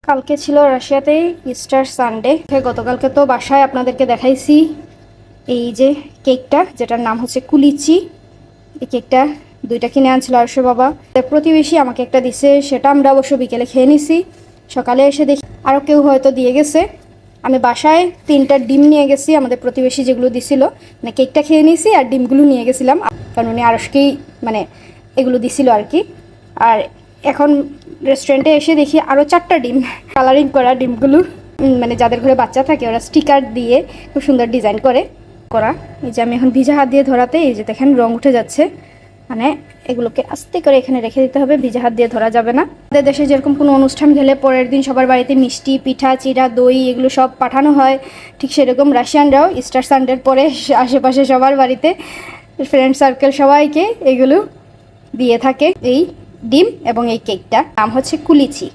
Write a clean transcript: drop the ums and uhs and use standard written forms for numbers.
কালকে ছিল রাশিয়াতে ইস্টার সানডে। গতকালকে তো বাসায় আপনাদেরকে দেখাইছি এই যে কেকটা, যেটার নাম হচ্ছে কুলিচি। এই কেকটা 2টা কিনে আনছিল আরশো বাবা। প্রতিবেশী আমাকে একটা দিছে, সেটা আমরা অবশ্য বিকেলে খেয়ে নিছি। সকালে এসে দেখি আরও কেউ হয়তো দিয়ে গেছে। আমি বাসায় 3টা ডিম নিয়ে গেছি, আমাদের প্রতিবেশী যেগুলো দিছিল। মানে কেকটা খেয়ে নিয়েছি আর ডিমগুলো নিয়ে গেছিলাম, কারণ উনি আরশকেই মানে এগুলো দিছিল আর কি। আর এখন রেস্টুরেন্টে এসে দেখি আরও 4টা ডিম, কালারিং করা ডিমগুলো। মানে যাদের ঘরে বাচ্চা থাকে ওরা স্টিকার দিয়ে খুব সুন্দর ডিজাইন করা। এই যে আমি এখন ভিজা হাত দিয়ে ধরাতে এই যে দেখেন রং উঠে যাচ্ছে। মানে এগুলোকে আস্তে করে এখানে রেখে দিতে হবে, ভিজা হাত দিয়ে ধরা যাবে না। আমাদের দেশে যেরকম কোনো অনুষ্ঠান গেলে পরের দিন সবার বাড়িতে মিষ্টি, পিঠা, চিড়া, দই এগুলো সব পাঠানো হয়, ঠিক সেরকম রাশিয়ানরাও ইস্টার সানডের পরে আশেপাশে সবার বাড়িতে ফ্রেন্ড সার্কেল সবাইকে এগুলো দিয়ে থাকে, এই ডিম এবং এই কেকটা। নাম হচ্ছে কুলিচি।